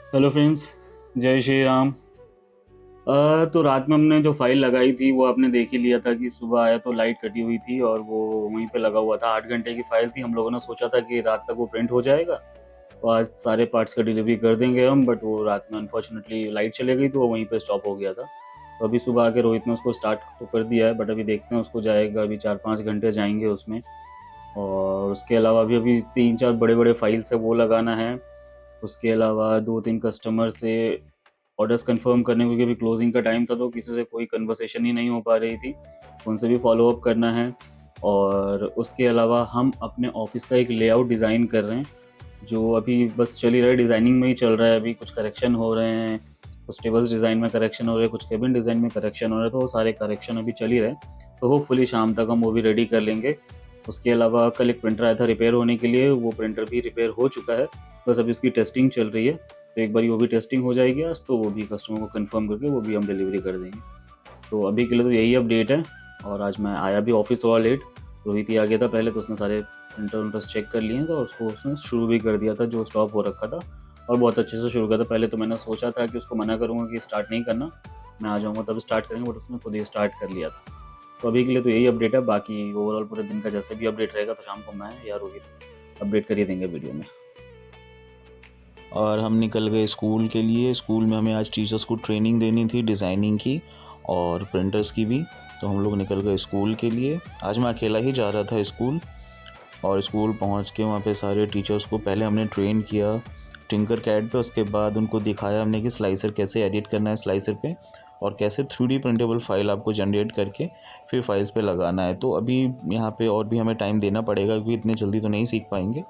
Hello friends. जय श्री राम। तो रात में हमने जो फाइल लगाई थी वो आपने देख ही लिया था कि सुबह आया तो लाइट कटी हुई थी और वो वहीं पे लगा हुआ था। 8 घंटे की फाइल थी। हम लोगों ने सोचा था कि रात तक वो प्रिंट हो जाएगा तो आज सारे पार्ट्स का डिलीवरी कर देंगे हम, बट वो रात में अनफॉर्चुनेटली लाइट चले गई तो वो वहीं पे स्टॉप हो गया था। तो अभी सुबह आके रोहित ने उसको स्टार्ट तो कर दिया है, बट अभी देखते हैं उसको जाएगा, अभी 4-5 घंटे जाएंगे उसमें। और उसके अलावा अभी अभी 3-4 बड़े बड़े फाइल्स है वो लगाना है। उसके अलावा 2-3 कस्टमर से ऑर्डर्स कंफर्म करने, क्योंकि अभी क्लोजिंग का टाइम था तो किसी से कोई कन्वर्सेशन ही नहीं हो पा रही थी, उनसे भी फॉलो अप करना है। और उसके अलावा हम अपने ऑफिस का एक लेआउट डिज़ाइन कर रहे हैं, जो अभी बस चल ही रहा है, डिज़ाइनिंग में ही चल रहा है। अभी कुछ करेक्शन हो रहे हैं, कुछ टेबल्स डिज़ाइन में करेक्शन हो रहे हैं, कुछ केबिन डिज़ाइन में करेक्शन हो रहे हैं, तो वो सारे करेक्शन अभी चल ही रहे हैं। तो होपफुली शाम तक हम वो भी रेडी कर लेंगे। उसके अलावा कल एक प्रिंटर आया था रिपेयर होने के लिए, वो प्रिंटर भी रिपेयर हो चुका है, बस अभी उसकी टेस्टिंग चल रही है। तो एक बार वो भी टेस्टिंग हो जाएगी आज, तो वो भी कस्टमर को कंफर्म करके वो भी हम डिलीवरी कर देंगे। तो अभी के लिए तो यही अपडेट है। और आज मैं आया भी ऑफिस थोड़ा लेट, रोहित ही आ गया था पहले, तो उसने सारे प्रिंटर उंटर्स चेक कर लिए तो उसको उसने शुरू भी कर दिया था जो स्टॉप हो रखा था, और बहुत अच्छे से शुरू किया था। पहले तो मैंने सोचा था कि उसको मना करूँगा कि स्टार्ट नहीं करना, मैं आ जाऊँगा तब स्टार्ट करेंगे, बट उसने खुद ही स्टार्ट कर लिया था। तो अभी के लिए तो यही अपडेट है। बाकी ओवरऑल पूरे दिन का जैसे भी अपडेट रहेगा तो शाम को मैं या रोहित अपडेट कर ही देंगे वीडियो में। और हम निकल गए स्कूल के लिए। स्कूल में हमें आज टीचर्स को ट्रेनिंग देनी थी डिज़ाइनिंग की और प्रिंटर्स की भी। तो हम लोग निकल गए स्कूल के लिए। आज मैं अकेला ही जा रहा था स्कूल। और स्कूल पहुंच के वहाँ पे सारे टीचर्स को पहले हमने ट्रेन किया टिंकर कैड पे। उसके बाद उनको दिखाया हमने कि स्लाइसर कैसे एडिट करना है स्लाइसर पे, और कैसे 3D प्रिंटेबल फाइल आपको जनरेट करके फिर फाइल्स पे लगाना है। तो अभी यहाँ पे और भी हमें टाइम देना पड़ेगा क्योंकि इतने जल्दी तो नहीं सीख पाएंगे।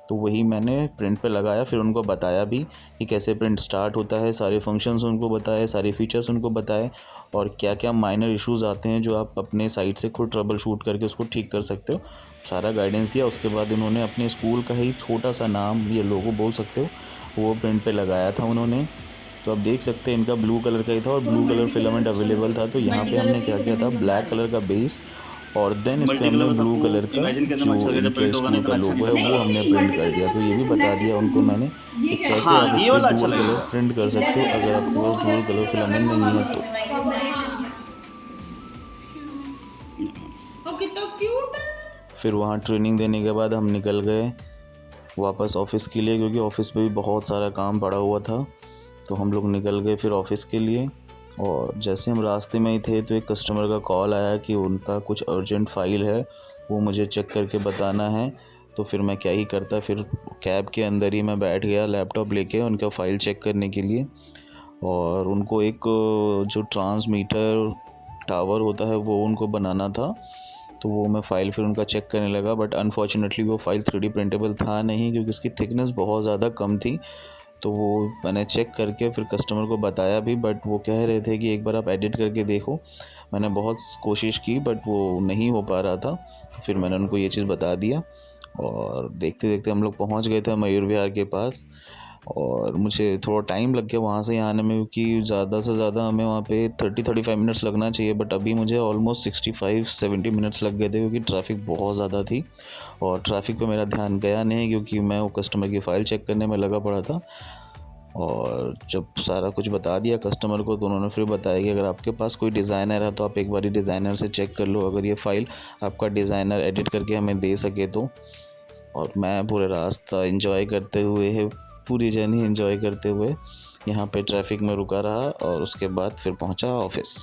तो वही मैंने प्रिंट पे लगाया, फिर उनको बताया भी कि कैसे प्रिंट स्टार्ट होता है, सारे फंक्शंस उनको बताए, सारे फीचर्स उनको बताए, और क्या क्या माइनर इश्यूज़ आते हैं जो आप अपने साइड से खुद ट्रबल शूट करके उसको ठीक कर सकते हो, सारा गाइडेंस दिया। उसके बाद उन्होंने अपने स्कूल का ही छोटा सा नाम, ये लोगो बोल सकते हो, वो प्रिंट पे लगाया था उन्होंने। तो आप देख सकते हैं इनका ब्लू कलर का ही था और ब्लू कलर फिलामेंट अवेलेबल था। तो यहाँ पे हमने क्या किया था, ब्लैक कलर का बेस और देन इस पे मल्टी हमने कलर बस ब्लू आपको कलर का इमेजिन करने में जो अच्छा लगेगा, इनके प्रिंट होगा नहीं स्कूल तो का अच्छा नहीं लोगो है वो लगेगा। हमने प्रिंट कर दिया। तो ये भी बता दिया उनको मैंने कि कैसे आप हाँ, इस ये पर वाला अच्छा डुअल कलर लगेगा। प्रिंट कर सकते हो अगर आपके पास डुअल कलर फिलामेंट नहीं है तो। कितना क्यूट है। फिर वहाँ ट्रेनिंग देने के बाद हम निकल गए वापस ऑफिस के लिए, क्योंकि ऑफिस पे भी बहुत सारा काम पड़ा हुआ था। तो हम लोग निकल गए फिर ऑफिस के लिए। और जैसे हम रास्ते में ही थे तो एक कस्टमर का कॉल आया कि उनका कुछ अर्जेंट फ़ाइल है, वो मुझे चेक करके बताना है। तो फिर मैं क्या ही करता, फिर कैब के अंदर ही मैं बैठ गया लैपटॉप लेके उनका फ़ाइल चेक करने के लिए। और उनको एक जो ट्रांसमीटर टावर होता है वो उनको बनाना था। तो वो मैं फ़ाइल फिर उनका चेक करने लगा, बट अनफॉर्चुनेटली वो फ़ाइल 3D प्रिंटेबल था नहीं, क्योंकि उसकी थिकनेस बहुत ज़्यादा कम थी। तो वो मैंने चेक करके फिर कस्टमर को बताया भी, बट वो कह रहे थे कि एक बार आप एडिट करके देखो। मैंने बहुत कोशिश की बट वो नहीं हो पा रहा था। तो फिर मैंने उनको ये चीज़ बता दिया और देखते देखते हम लोग पहुंच गए थे मयूर विहार के पास। और मुझे थोड़ा टाइम लग गया वहाँ से यहाँ आने में, क्योंकि ज़्यादा से ज़्यादा हमें वहाँ पे 30-35 मिनट्स लगना चाहिए, बट अभी मुझे ऑलमोस्ट 65-70 मिनट्स लग गए थे, क्योंकि ट्रैफ़िक बहुत ज़्यादा थी। और ट्रैफ़िक पे मेरा ध्यान गया नहीं क्योंकि मैं वो कस्टमर की फ़ाइल चेक करने में लगा पड़ा था। और जब सारा कुछ बता दिया कस्टमर को तो उन्होंने फिर बताया कि अगर आपके पास कोई डिज़ाइनर है तो आप एक बार डिज़ाइनर से चेक कर लो, अगर ये फ़ाइल आपका डिज़ाइनर एडिट करके हमें दे सके तो। और मैं पूरे रास्ता एंजॉय करते हुए, पूरी जर्नी एंजॉय करते हुए यहाँ पे ट्रैफिक में रुका रहा और उसके बाद फिर पहुँचा ऑफिस।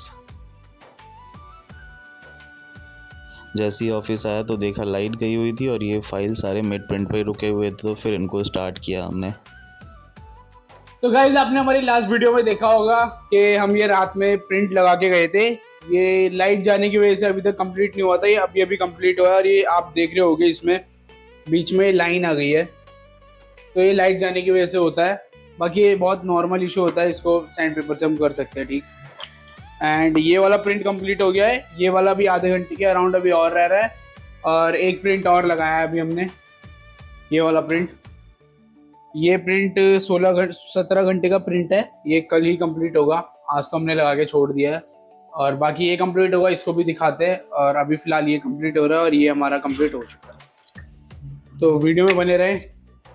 जैसे ही ऑफिस आया तो देखा लाइट गई हुई थी और ये फाइल सारे मिड प्रिंट पे रुके हुए थे, तो फिर इनको स्टार्ट किया हमने। तो गाइज आपने हमारी लास्ट वीडियो में देखा होगा कि हम ये रात में प्रिंट लगा के गए थे। ये लाइट जाने की वजह से अभी तक कंप्लीट नहीं हुआ था, ये अभी अभी कंप्लीट हुआ है और ये आप देख रहे होगे इसमें बीच में लाइन आ गई है। तो ये लाइट जाने की वजह से होता है, बाकी ये बहुत नॉर्मल इशू होता है, इसको सैंड पेपर से हम कर सकते हैं ठीक। एंड ये वाला प्रिंट कंप्लीट हो गया है, ये वाला भी आधे घंटे के अराउंड अभी और रह रहा है। और एक प्रिंट और लगाया है अभी हमने, ये वाला प्रिंट। ये प्रिंट 17 घंटे का प्रिंट है, ये कल ही कंप्लीट होगा, आज तो हमने लगा के छोड़ दिया है। और बाकी ये कंप्लीट होगा, इसको भी दिखाते हैं। और अभी फिलहाल ये कंप्लीट हो रहा है और ये हमारा कंप्लीट हो चुका है। तो वीडियो में बने रहें,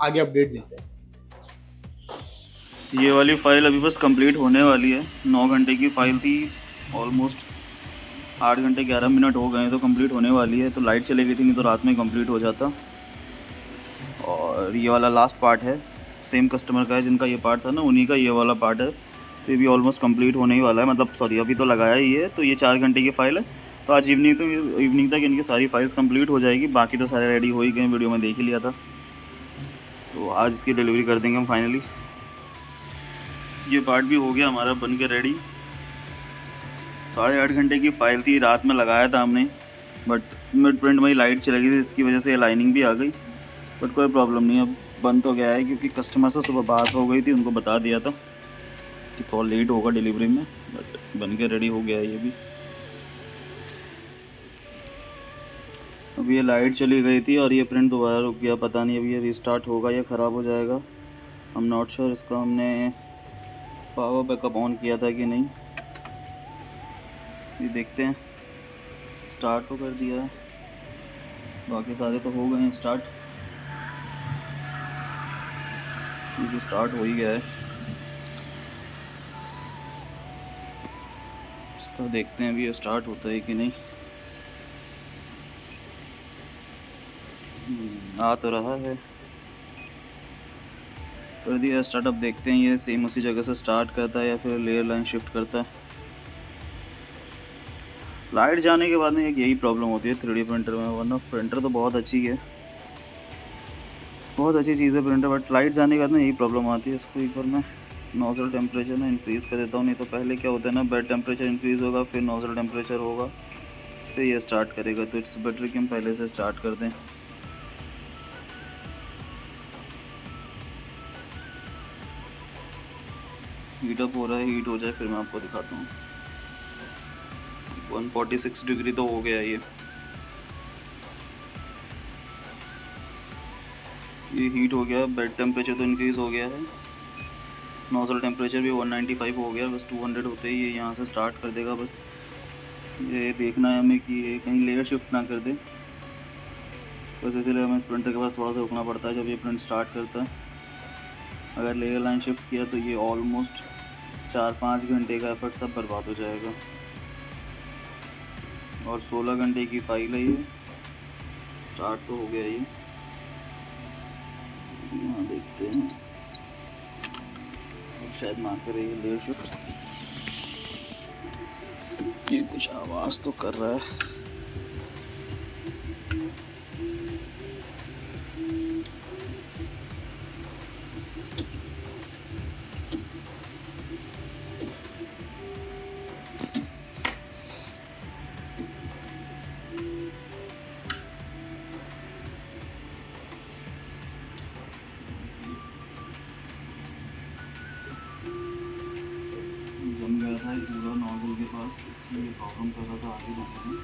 आगे अपडेट देते हैं। ये वाली फ़ाइल अभी बस कंप्लीट होने वाली है। 9 घंटे की फ़ाइल थी, ऑलमोस्ट 8 घंटे 11 मिनट हो गए हैं तो कंप्लीट होने वाली है। तो लाइट चली गई थी, नहीं तो रात में कंप्लीट हो जाता। और ये वाला लास्ट पार्ट है, सेम कस्टमर का है जिनका ये पार्ट था ना, उन्हीं का ये वाला पार्ट है। तो ये भी ऑलमोस्ट कंप्लीट होने ही वाला है, मतलब सॉरी अभी तो लगाया ही है। तो ये 4 घंटे की फ़ाइल है, तो आज इवनिंग तक इनकी सारी फाइल्स कंप्लीट हो जाएगी। बाकी तो सारे रेडी हो ही गए, वीडियो में देख ही लिया था। तो आज इसकी डिलीवरी कर देंगे हम फाइनली। ये पार्ट भी हो गया हमारा बन के रेडी। 8.5 घंटे की फ़ाइल थी, रात में लगाया था हमने, बट मिड प्रिंट में ही लाइट चली गई थी, इसकी वजह से लाइनिंग भी आ गई। बट कोई प्रॉब्लम नहीं, अब बन तो गया है क्योंकि कस्टमर से सुबह बात हो गई थी, उनको बता दिया था कि थोड़ा लेट होगा डिलीवरी में, बट बन के रेडी हो गया है ये भी। अब ये लाइट चली गई थी और ये प्रिंट दोबारा रुक गया, पता नहीं अभी ये रिस्टार्ट होगा या ख़राब हो जाएगा, हम नॉट श्योर। इसका हमने पावर बैकअप ऑन किया था कि नहीं, ये देखते हैं। स्टार्ट तो कर दिया है, बाकी सारे तो हो गए हैं स्टार्ट, क्योंकि स्टार्ट हो ही गया है। इसका देखते हैं अभी ये स्टार्ट होता है कि नहीं। आ तो रहा है, कर दिया स्टार्ट। अब देखते हैं ये सेम उसी जगह से स्टार्ट करता है या फिर लेयर लाइन शिफ्ट करता है। लाइट जाने के बाद में एक यही प्रॉब्लम होती है 3D प्रिंटर में, वरना प्रिंटर तो बहुत अच्छी है, बहुत अच्छी चीज़ है प्रिंटर, बट लाइट जाने के बाद में यही प्रॉब्लम आती है। इसको एक बार मैं नोज़ल टेम्परेचर ना इंक्रीज़ कर देता हूँ, नहीं तो पहले क्या होता है ना, बेड टेम्परेचर इंक्रीज़ होगा, फिर नोज़ल टेम्परेचर होगा, फिर ये स्टार्ट करेगा। तो इट्स बेटर कि हम पहले से स्टार्ट कर दें। हीटअप हो रहा है, हीट हो जाए फिर मैं आपको दिखाता हूँ। 146 डिग्री तो हो गया ये हीट हो गया। बेड टेम्परेचर तो इंक्रीज़ हो गया है, नोज़ल टेम्परेचर भी 195 हो गया। बस 200 होते ही ये यहाँ से स्टार्ट कर देगा। बस ये देखना है हमें कि ये कहीं लेयर शिफ्ट ना कर दे, बस इसलिए हमें इस प्रिंटर के पास थोड़ा सा रुकना पड़ता है जब ये प्रिंट स्टार्ट करता है। अगर लेयर लाइन शिफ्ट किया तो ये ऑलमोस्ट 4-5 घंटे का एफर्ट सब बर्बाद हो जाएगा। और 16 घंटे की फाइल है ये, स्टार्ट तो हो गया ये। यहाँ देखते हैं, अब शायद ना करे ये लेयर शिफ्ट। ये कुछ आवाज़ तो कर रहा है। जम गया था पूरा नोजल के पास, इसलिए प्रॉब्लम कर रहा था आगे बढ़ने में।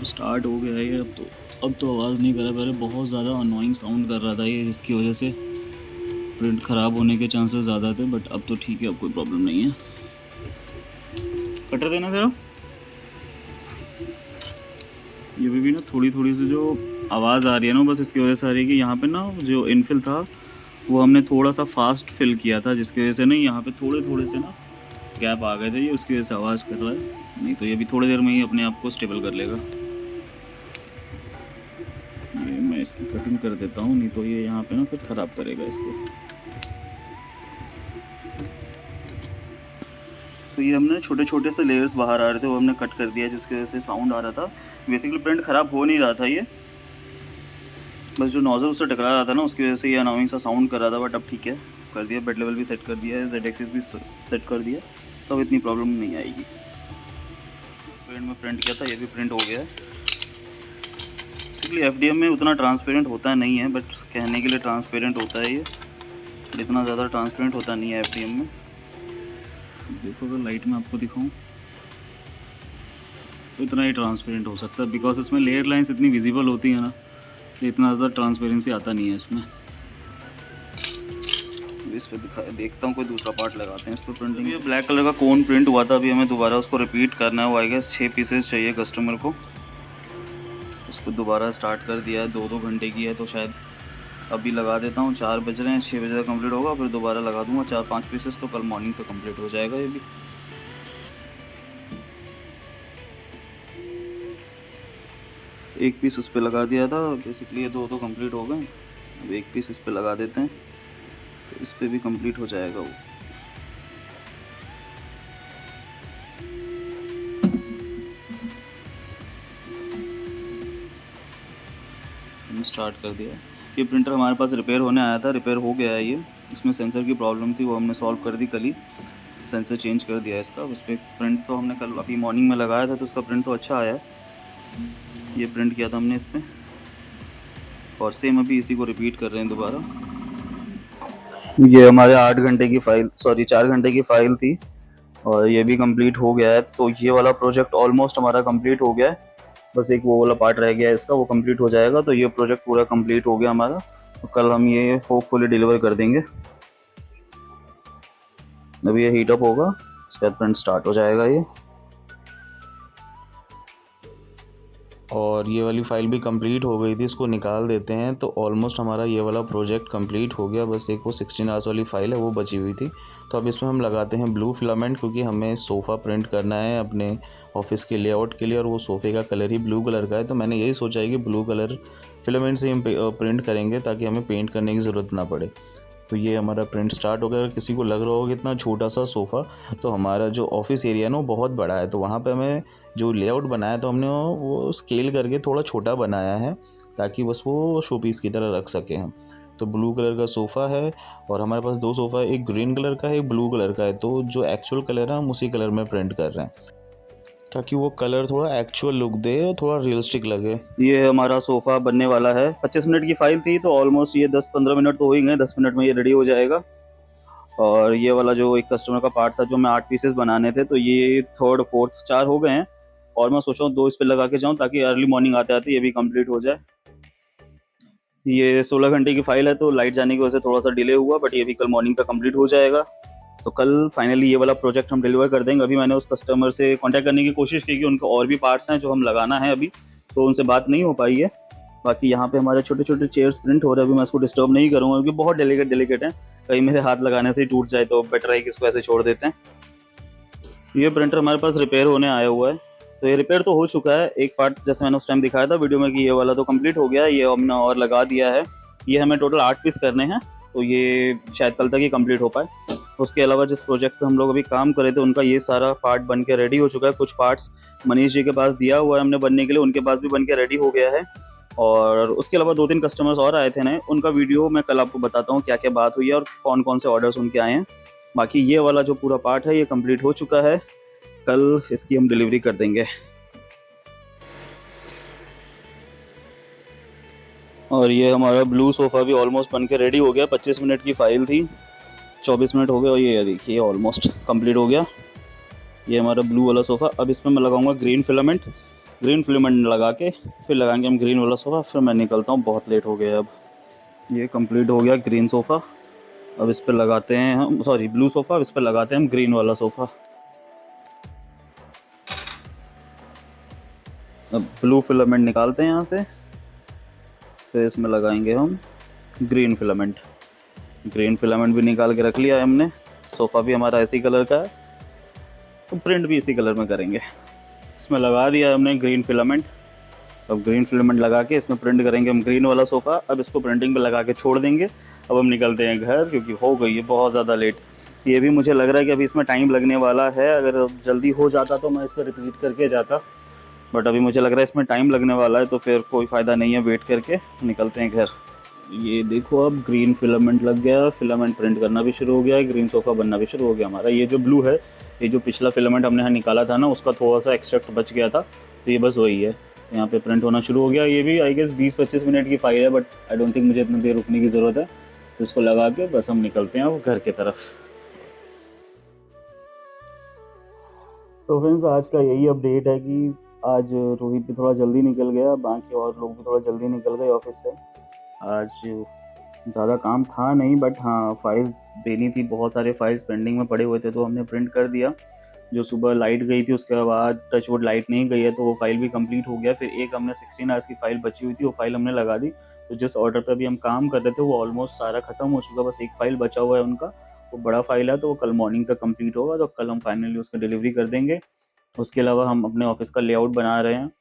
स्टार्ट हो गया है ये। अब तो आवाज़ नहीं कर रहा, पहले बहुत ज़्यादा अनोइंग साउंड कर रहा था ये, जिसकी वजह से प्रिंट ख़राब होने के चांसेस ज़्यादा थे। बट अब तो ठीक है, अब कोई प्रॉब्लम नहीं है। कटर देना ज़रा। ये भी ना थोड़ी सी जो आवाज़ आ रही है ना, बस इसकी वजह से आ रही है कि यहाँ पे ना जो इनफिल था वो हमने थोड़ा सा फास्ट फिल किया था, जिसकी वजह से ना यहाँ पे थोड़े से ना गैप आ गए थे, ये उसकी वजह से आवाज़ कर रहा है। नहीं तो ये भी थोड़ी देर में ही अपने आप को स्टेबल कर लेगा। ये मैं इसकी कटिंग कर देता हूँ, नहीं तो ये यहाँ पे ना फिर ख़राब करेगा इसको। तो ये हमने छोटे से लेयर्स बाहर आ रहे थे, वो हमने कट कर दिया, जिसकी वजह से साउंड आ रहा था। बेसिकली प्रिंट ख़राब हो नहीं रहा था ये, बस जो नोज़ल उससे टकरा रहा था ना, उसकी वजह से ये अनाउइंग सा साउंड कर रहा था। बट अब ठीक है, कर दिया। बेड लेवल भी सेट कर दिया है, जेड एक्सिस भी सेट कर दिया, तो अब इतनी प्रॉब्लम नहीं आएगी। ट्रांसपेरेंट में प्रिंट किया था, ये भी प्रिंट हो गया है। बेसिकली एफडीएम में उतना ट्रांसपेरेंट होता नहीं है, बट कहने के लिए ट्रांसपेरेंट होता है ये, इतना ज़्यादा ट्रांसपेरेंट होता नहीं है एफडीएम में। देखो अगर लाइट में आपको दिखाऊं तो इतना ही ट्रांसपेरेंट हो सकता है, बिकॉज इसमें लेयर लाइंस इतनी विजिबल होती है ना, तो इतना ज़्यादा ट्रांसपेरेंसी आता नहीं है इसमें। इस पे देखता हूँ कोई दूसरा पार्ट लगाते हैं इस पर प्रिंटिंग। ये ब्लैक कलर का कोन प्रिंट हुआ था, अभी हमें दोबारा उसको रिपीट करना है। वो आई गेस 6 पीसेस चाहिए कस्टमर को। उसको दोबारा स्टार्ट कर दिया है, 2-2 घंटे की है, तो शायद अभी लगा देता हूँ। 4 बज रहे हैं, 6 बजे तक कंप्लीट होगा, फिर दोबारा लगा दूंगा 4-5 पीसेस, तो कल मॉर्निंग तक कंप्लीट हो जाएगा ये भी। एक पीस उस पर लगा दिया था, बेसिकली ये 2 कंप्लीट हो गए। अब एक पीस इस पे लगा देते हैं, तो इस पे भी कंप्लीट हो जाएगा वो। हमने स्टार्ट कर दिया। ये प्रिंटर हमारे पास रिपेयर होने आया था, रिपेयर हो गया है ये। इसमें सेंसर की प्रॉब्लम थी, वो हमने सॉल्व कर दी कल ही। सेंसर चेंज कर दिया है इसका। उस पर प्रिंट तो हमने कल अभी मॉर्निंग में लगाया था, तो उसका प्रिंट तो अच्छा आया है। ये प्रिंट किया था हमने इस पर, और सेम अभी इसी को रिपीट कर रहे हैं दोबारा। ये हमारे 8 घंटे की फाइल, सॉरी 4 घंटे की फाइल थी, और ये भी कंप्लीट हो गया है। तो ये वाला प्रोजेक्ट ऑलमोस्ट हमारा कंप्लीट हो गया है। बस एक वो वाला पार्ट रह गया है इसका, वो कंप्लीट हो जाएगा तो ये प्रोजेक्ट पूरा कंप्लीट हो गया हमारा। तो कल हम ये होपफुली डिलीवर कर देंगे। अभी ये हीट अप होगा, उसके बाद प्रिंट स्टार्ट हो जाएगा ये। और ये वाली फ़ाइल भी कंप्लीट हो गई थी, इसको निकाल देते हैं। तो ऑलमोस्ट हमारा ये वाला प्रोजेक्ट कंप्लीट हो गया, बस एक वो 16 आवर्स वाली फ़ाइल है वो बची हुई थी। तो अब इसमें हम लगाते हैं ब्लू फिलामेंट, क्योंकि हमें सोफ़ा प्रिंट करना है अपने ऑफिस के लेआउट के लिए, और वो सोफ़े का कलर ही ब्लू कलर का है। तो मैंने यही सोचा है कि ब्लू कलर फिलामेंट से हम प्रिंट करेंगे, ताकि हमें पेंट करने की ज़रूरत ना पड़े। तो ये हमारा प्रिंट स्टार्ट हो गया। अगर किसी को लग रहा होगा कितना छोटा सा सोफ़ा, तो हमारा जो ऑफिस एरिया है ना वो बहुत बड़ा है। तो वहाँ पे हमें जो लेआउट बनाया, तो हमने वो स्केल करके थोड़ा छोटा बनाया है, ताकि बस वो शो पीस की तरह रख सकें हम। तो ब्लू कलर का सोफ़ा है, और हमारे पास 2 सोफ़ा है, एक ग्रीन कलर का है, एक ब्लू कलर का है। तो जो एक्चुअल कलर है हम उसी कलर में प्रिंट कर रहे हैं, ताकि वो कलर थोड़ा एक्चुअल लुक दे और थोड़ा रियलिस्टिक लगे। ये हमारा सोफ़ा बनने वाला है। 25 मिनट की फ़ाइल थी, तो ऑलमोस्ट ये 10-15 मिनट तो हो ही गए। 10 मिनट में ये रेडी हो जाएगा। और ये वाला जो एक कस्टमर का पार्ट था, जो मैं 8 पीसेस बनाने थे, तो ये 3rd 4th 4 हो गए हैं। और मैं सोच रहा हूँ 2 इस पे लगा के जाऊँ, ताकि अर्ली मॉर्निंग आते-आते ये भी कंप्लीट हो जाए। ये 16 घंटे की फ़ाइल है, तो लाइट जाने की वजह से थोड़ा-सा डिले हुआ, बट ये भी कल मॉर्निंग तक कंप्लीट हो जाएगा। तो कल फाइनली ये वाला प्रोजेक्ट हम डिलीवर कर देंगे। अभी मैंने उस कस्टमर से कॉन्टैक्ट करने की कोशिश की कि उनके और भी पार्ट्स हैं जो हम लगाना है अभी, तो उनसे बात नहीं हो पाई है। बाकी यहाँ पे हमारे छोटे-छोटे चेयर्स प्रिंट हो रहे हैं, अभी मैं इसको डिस्टर्ब नहीं करूँगा, क्योंकि बहुत डेलिकेट हैं। कहीं मेरे हाथ लगाने से ही टूट जाए, तो बेटर है कि इसको ऐसे छोड़ देते हैं। ये प्रिंटर हमारे पास रिपेयर होने आया हुआ है। तो ये रिपेयर तो हो चुका है। एक पार्ट जैसे मैंने उस टाइम दिखाया था वीडियो में कि ये वाला तो कंप्लीट हो गया है, ये हमने और लगा दिया है। ये हमें टोटल 8 पीस करने हैं, तो ये शायद कल तक ही कंप्लीट हो पाए। उसके अलावा जिस प्रोजेक्ट पे हम लोग अभी काम कर रहे थे, उनका ये सारा पार्ट बन के रेडी हो चुका है। कुछ पार्ट्स मनीष जी के पास दिया हुआ है हमने बनने के लिए, उनके पास भी बन के रेडी हो गया है। और उसके अलावा 2-3 कस्टमर्स और आए थे नए, उनका वीडियो मैं कल आपको बताता हूँ क्या-क्या बात हुई है और कौन-कौन से ऑर्डर्स उनके आए हैं। बाकी ये वाला जो पूरा पार्ट है ये कंप्लीट हो चुका है, कल इसकी हम डिलीवरी कर देंगे। और ये हमारा ब्लू सोफ़ा भी ऑलमोस्ट बन के रेडी हो गया। 25 मिनट की फ़ाइल थी, 24 मिनट हो गए, और ये देखिए ऑलमोस्ट कंप्लीट हो गया। ये हमारा ब्लू वाला सोफ़ा। अब इसमें मैं लगाऊंगा ग्रीन फिलामेंट। ग्रीन फिलामेंट लगा के फिर लगाएंगे हम ग्रीन वाला सोफ़ा। फिर मैं निकलता हूँ, बहुत लेट हो गया अब। ये कंप्लीट हो गया ग्रीन सोफ़ा। अब इस पर लगाते हैं हम, सॉरी ब्लू सोफ़ा, अब इस पर लगाते हैं हम ग्रीन वाला सोफ़ा। अब ब्लू फिलामेंट निकालते हैं यहाँ से, फिर इसमें लगाएंगे हम ग्रीन फिलामेंट। ग्रीन फिलामेंट भी निकाल के रख लिया है हमने। सोफ़ा भी हमारा इसी कलर का है, तो प्रिंट भी इसी कलर में करेंगे। इसमें लगा दिया है हमने ग्रीन फिलामेंट। अब ग्रीन फिलामेंट लगा के इसमें प्रिंट करेंगे हम ग्रीन वाला सोफ़ा। अब इसको प्रिंटिंग पे लगा के छोड़ देंगे। अब हम निकलते हैं घर, क्योंकि हो गई है बहुत ज़्यादा लेट। ये भी मुझे लग रहा है कि अभी इसमें टाइम लगने वाला है। अगर जल्दी हो जाता तो मैं इस पर रिपीट करके जाता, बट अभी मुझे लग रहा है इसमें टाइम लगने वाला है, तो फिर कोई फ़ायदा नहीं है वेट करके, निकलते हैं घर। ये देखो अब ग्रीन फिलामेंट लग गया, फिलामेंट प्रिंट करना भी शुरू हो गया है, ग्रीन सोफ़ा बनना भी शुरू हो गया हमारा। ये जो ब्लू है, ये जो पिछला फिलामेंट हमने यहाँ निकाला था ना, उसका थोड़ा सा एक्सट्रैक्ट बच गया था, तो ये बस वही है। यहाँ पे प्रिंट होना शुरू हो गया। ये भी आई गेस 20-25 मिनट की फ़ाइल है, बट आई डोंट थिंक मुझे इतना देर रुकने की ज़रूरत है। तो इसको लगा के बस हम निकलते हैं अब घर की तरफ। तो फ्रेंड्स, आज का यही अपडेट है कि आज रोहित भी थोड़ा जल्दी निकल गया, बाकी और लोग भी थोड़ा जल्दी निकल गए ऑफिस से। आज ज़्यादा काम था नहीं, बट हाँ फाइल्स देनी थी, बहुत सारे फाइल्स पेंडिंग में पड़े हुए थे, तो हमने प्रिंट कर दिया। जो सुबह लाइट गई थी उसके बाद टचवुड लाइट नहीं गई है, तो वो फाइल भी कंप्लीट हो गया। फिर एक हमने 16 आवर्स की फाइल बची हुई थी, वो फाइल हमने लगा दी। तो जिस ऑर्डर पे अभी हम काम कर रहे थे वो ऑलमोस्ट सारा खत्म हो चुका, बस एक फाइल बचा हुआ है उनका। वो बड़ा फाइल है, तो वो कल मॉर्निंग तक कंप्लीट होगा, तो कल हम फाइनली उसका डिलीवरी कर देंगे। उसके अलावा हम अपने ऑफिस का लेआउट बना रहे हैं,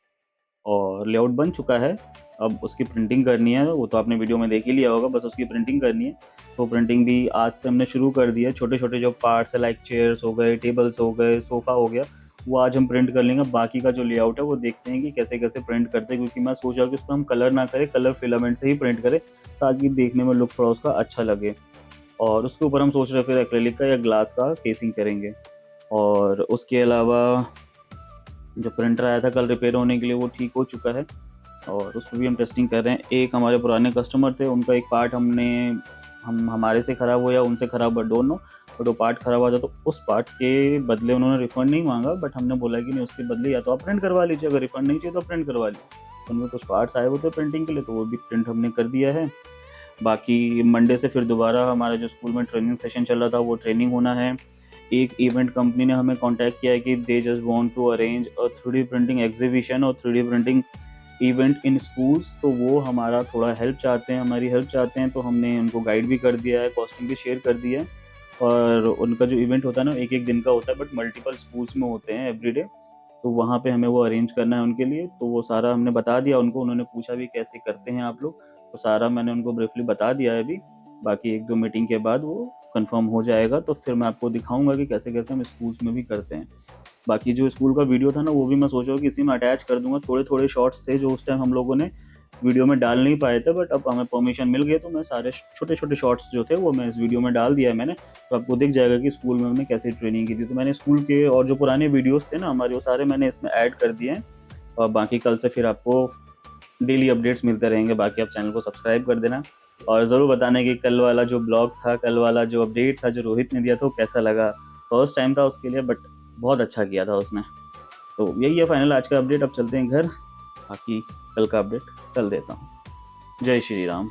और लेआउट बन चुका है। अब उसकी प्रिंटिंग करनी है, वो तो आपने वीडियो में देख ही लिया होगा, बस उसकी प्रिंटिंग करनी है। तो प्रिंटिंग भी आज से हमने शुरू कर दी है। छोटे-छोटे जो पार्ट्स है, लाइक चेयर्स हो गए, टेबल्स हो गए, सोफ़ा हो गया, वो आज हम प्रिंट कर लेंगे। बाकी का जो लेआउट है वो देखते हैं कि कैसे-कैसे प्रिंट करते हैं, क्योंकि मैं सोच रहा हूँ कि उसको हम कलर ना करें, कलर फिलामेंट से ही प्रिंट करें, ताकि देखने में लुक थोड़ा उसका अच्छा लगे। और उसके ऊपर हम सोच रहे हैं फिर एक्रेलिक का या ग्लास का केसिंग करेंगे। और उसके अलावा जो प्रिंटर आया था कल रिपेयर होने के लिए, वो ठीक हो चुका है, और उस पर भी हम टेस्टिंग कर रहे हैं। एक हमारे पुराने कस्टमर थे, उनका एक पार्ट हमारे से ख़राब हुआ या उनसे ख़राब हुआ, डोंट नो, बट वो पार्ट ख़राब हुआ था, तो उस पार्ट के बदले उन्होंने रिफ़ंड नहीं मांगा, बट हमने बोला कि नहीं, उसके बदले या तो आप प्रिंट करवा लीजिए, अगर रिफ़ंड नहीं चाहिए तो प्रिंट करवा लीजिए। तो उनमें कुछ पार्ट्स आए हुए थे प्रिंटिंग के लिए, तो वो भी प्रिंट हमने कर दिया है। बाकी मंडे से फिर दोबारा हमारा जो स्कूल में ट्रेनिंग सेशन चल रहा था, वो ट्रेनिंग होना है। एक इवेंट कंपनी ने हमें कॉन्टैक्ट किया है कि they just want to arrange a 3D printing exhibition और 3D printing event in schools. तो वो हमारा थोड़ा हेल्प चाहते हैं, हमारी हेल्प चाहते हैं, तो हमने उनको गाइड भी कर दिया है, कॉस्टिंग भी शेयर कर दी है। और उनका जो इवेंट होता है ना, एक-एक दिन का होता है, बट मल्टीपल स्कूल्स में होते हैं एवरीडे। तो वहाँ पे हमें वो अरेंज करना है उनके लिए, तो वो सारा हमने बता दिया उनको। उन्होंने पूछा भी कैसे करते हैं आप लोग, तो सारा मैंने उनको ब्रीफली बता दिया है अभी। बाकी 1-2 मीटिंग के बाद वो कंफर्म हो जाएगा, तो फिर मैं आपको दिखाऊँगा कि कैसे-कैसे हम स्कूल्स में भी करते हैं। बाकी जो स्कूल का वीडियो था ना, वो भी मैं सोच रहा हूँ कि इसी में अटैच कर दूँगा। थोड़े-थोड़े शॉर्ट्स थे जो उस टाइम हम लोगों ने वीडियो में डाल नहीं पाए थे, बट अब हमें परमिशन मिल गई, तो मैं सारे छोटे-छोटे शॉर्ट्स जो थे वो मैं इस वीडियो में डाल दिया है मैंने। तो आपको दिख जाएगा कि स्कूल में हमने कैसे ट्रेनिंग की थी। तो मैंने स्कूल के और जो पुराने वीडियोज़ थे ना हमारे, वो सारे मैंने इसमें ऐड कर दिए हैं। और बाकी कल से फिर आपको डेली अपडेट्स मिलते रहेंगे। बाकी आप चैनल को सब्सक्राइब कर देना, और ज़रूर बताना कि कल वाला जो ब्लॉग था, कल वाला जो अपडेट था जो रोहित ने दिया था, वो कैसा लगा। फर्स्ट टाइम था उसके लिए, बट बहुत अच्छा किया था उसने। तो यही है फाइनल आज का अपडेट। अब चलते हैं घर, बाकी कल का अपडेट कल देता हूँ। जय श्री राम।